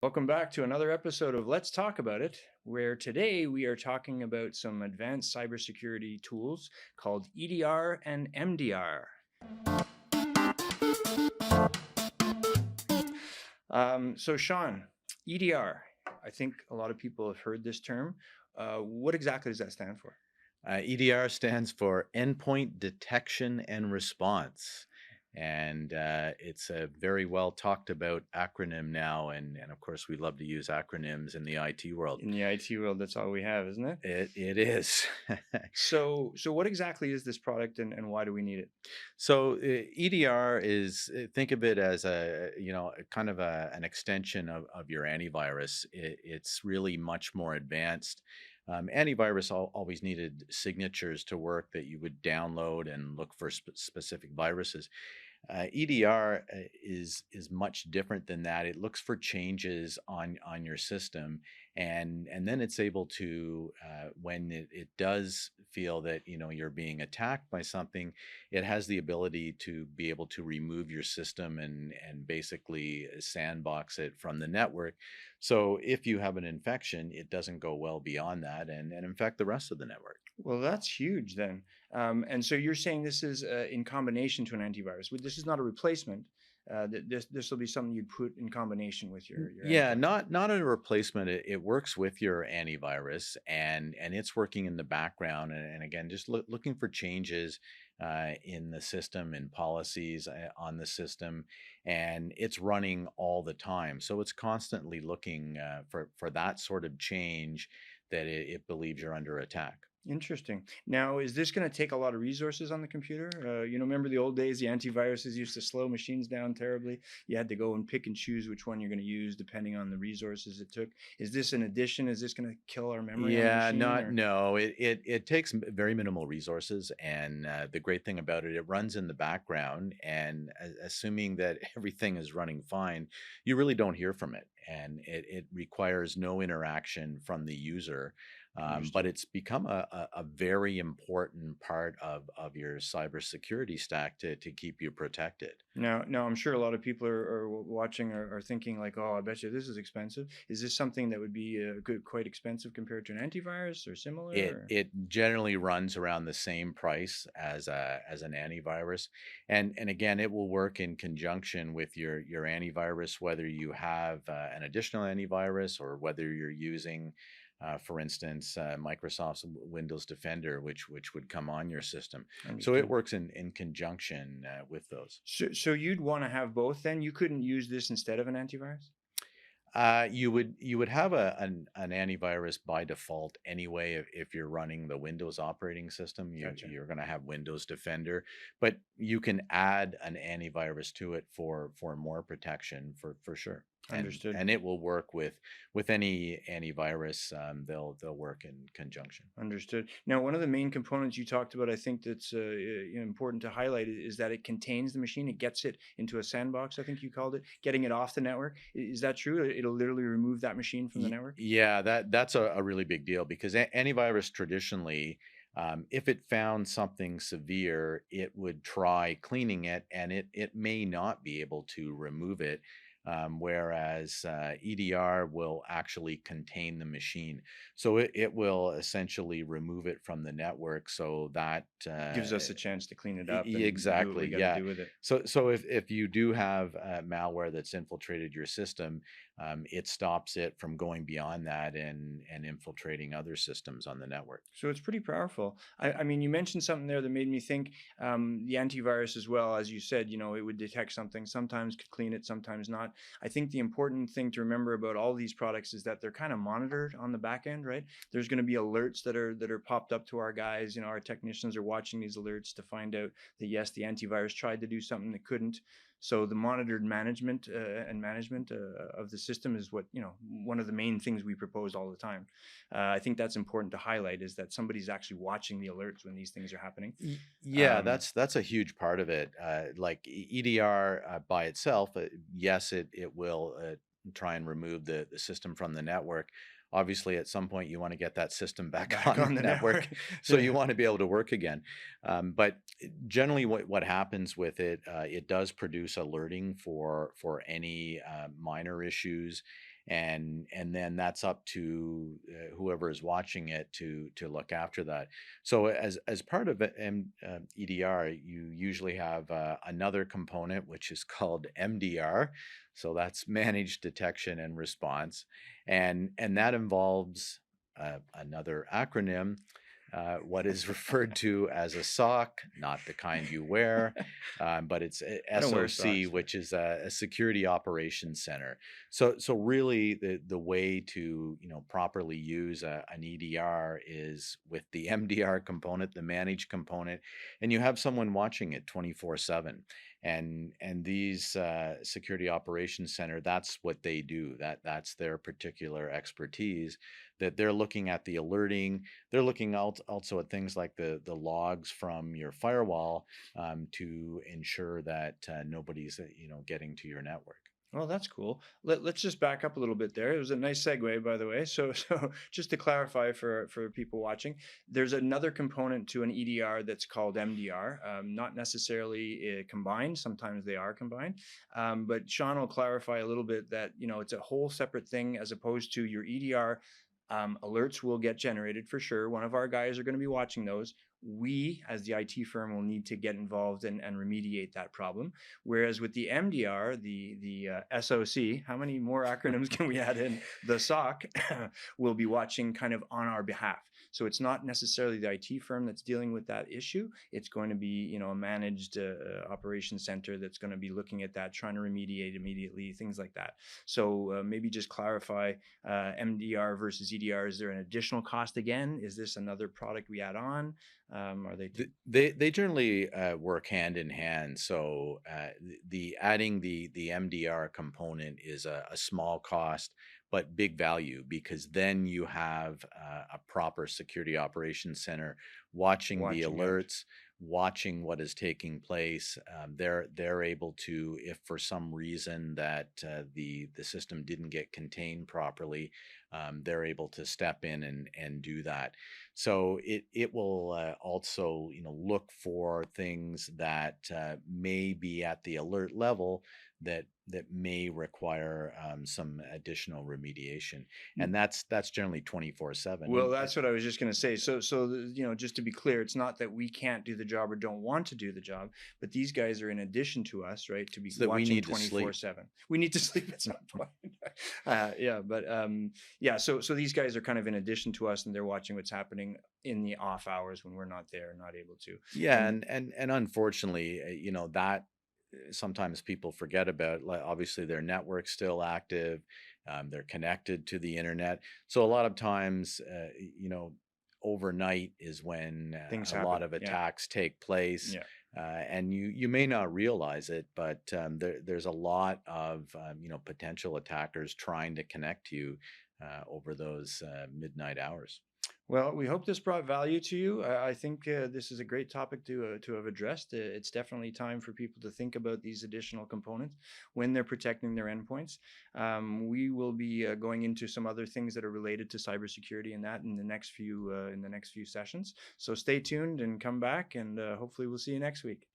Welcome back to another episode of Let's Talk About It, where today we are talking about some advanced cybersecurity tools called EDR and MDR. So, Sean, EDR, I think a lot of people have heard this term. What exactly does that stand for? EDR stands for Endpoint Detection and Response. And it's a very well talked about acronym now. And of course, we love to use acronyms in the IT world. In the IT world, that's all we have, isn't it? It is. So what exactly is this product and why do we need it? So EDR is, think of it as a kind of an extension of your antivirus. It's really much more advanced. Antivirus always needed signatures to work that you would download and look for specific viruses. EDR is much different than that. It looks for changes on your system, and then it's able to when it does feel that you're being attacked by something, it has the ability to be able to remove your system and basically sandbox it from the network. So if you have an infection, it doesn't go well beyond that and infect the rest of the network. Well, that's huge then. And so you're saying this is in combination to an antivirus. This is not a replacement. This will be something you'd put in combination with your Yeah, endpoint. not a replacement. It works with your antivirus, and it's working in the background. And again, just looking for changes in the system and policies on the system, and it's running all the time. So it's constantly looking for that sort of change that it believes you're under attack. Interesting. Now, is this going to take a lot of resources on the computer? Remember the old days, the antiviruses used to slow machines down terribly. You had to go and pick and choose which one you're going to use depending on the resources it took. Is this an addition? Is this going to kill our memory on the Yeah, machine? not Or no. It takes very minimal resources, and the great thing about it, it runs in the background, and assuming that everything is running fine, you really don't hear from it, and it requires no interaction from the user. But understood. it's become a very important part of your cybersecurity stack to keep you protected. Now, I'm sure a lot of people are watching are thinking like, "Oh, I bet you this is expensive." Is this something that would be quite expensive compared to an antivirus or similar? Or? It generally runs around the same price as an antivirus, and again, it will work in conjunction with your antivirus, whether you have an additional antivirus or whether you're using, for instance, Microsoft's Windows Defender, which would come on your system. So it Understood. works in conjunction with those. So you'd want to have both then? You couldn't use this instead of an antivirus? You would have an antivirus by default anyway. If you're running the Windows operating system, Gotcha. you're going to have Windows Defender, but you can add an antivirus to it for more protection for sure. Understood. And it will work with any antivirus. They'll work in conjunction. Understood. Now, one of the main components you talked about, I think that's important to highlight, is that it contains the machine. It gets it into a sandbox, I think you called it, getting it off the network. Is that true? It'll literally remove that machine from the network? Yeah, that's a really big deal because antivirus traditionally, if it found something severe, it would try cleaning it, and it may not be able to remove it. Whereas EDR will actually contain the machine, so it will essentially remove it from the network, so that Gives us a chance to clean it up and do what we exactly, got to yeah. do with it. So if you do have malware that's infiltrated your system, it stops it from going beyond that and infiltrating other systems on the network. So it's pretty powerful. I mean, you mentioned something there that made me think the antivirus as well. As you said, it would detect something, sometimes could clean it, sometimes not. I think the important thing to remember about all these products is that they're kind of monitored on the back end, right? There's going to be alerts that are popped up to our guys. Our technicians are watching these alerts to find out that yes, the antivirus tried to do something that couldn't. So the monitored management of the system is what one of the main things we propose all the time. I think that's important to highlight is that somebody's actually watching the alerts when these things are happening. Yeah, Um, that's a huge part of it. Like EDR by itself, yes, it will try and remove the system from the network. Obviously, at some point, you want to get that system back Back on on the the network, network. so Yeah. you want to be able to work again. But generally, what happens with it, it does produce alerting for any minor issues, and then that's up to whoever is watching it to look after that. So as part of EDR, you usually have another component which is called MDR. So that's managed detection and response, and that involves another acronym, what is referred to as a SOC, not the kind you wear, but it's a I don't wear SOC, socks. which is a security operations center. So really, the way to properly use an EDR is with the MDR component, the managed component, and you have someone watching it 24/7. And these security operations center, that's what they do. That's their particular expertise. That they're looking at the alerting, they're looking also at things like the logs from your firewall, to ensure that nobody's getting to your network. Well, that's cool. Let's just back up a little bit there. It was a nice segue, by the way. So just to clarify for people watching, there's another component to an EDR that's called MDR, not necessarily combined. Sometimes they are combined. But Sean will clarify a little bit that, it's a whole separate thing as opposed to your EDR. Alerts will get generated for sure. One of our guys are going to be watching those. We, as the IT firm, will need to get involved and remediate that problem. Whereas with the MDR, the SOC, how many more acronyms can we add in? The SOC will be watching kind of on our behalf. So it's not necessarily the IT firm that's dealing with that issue. It's going to be, a managed operations center that's going to be looking at that, trying to remediate immediately, things like that. So maybe just clarify MDR versus EDR. Is there an additional cost again? Is this another product we add on? Are they? They generally work hand in hand. So the adding the MDR component is a small cost, but big value, because then you have a proper security operations center watching the Watching out. alerts, watching what is taking place. They're able to, if for some reason that the system didn't get contained properly, they're able to step in and do that. So it will also look for things that may be at the alert level that may require some additional remediation, and that's generally 24/7. Well, that's what I was just going to say. Just to be clear, it's not that we can't do the job or don't want to do the job, but these guys are in addition to us, right? To be So that we watching need to sleep. 24/7. We need to sleep at some point. Yeah. So these guys are kind of in addition to us, and they're watching what's happening in the off hours when we're not there, not able to. Yeah, And and unfortunately, that sometimes people forget about. Like, obviously, their network's still active. They're connected to the internet. So a lot of times, overnight is when things a lot happen. of Yeah. attacks take place. Yeah. And you may not realize it, but there's a lot of potential attackers trying to connect to you over those midnight hours. Well, we hope this brought value to you. I think this is a great topic to have addressed. It's definitely time for people to think about these additional components when they're protecting their endpoints. We will be going into some other things that are related to cybersecurity and that in the next few sessions. So stay tuned and come back, and hopefully we'll see you next week.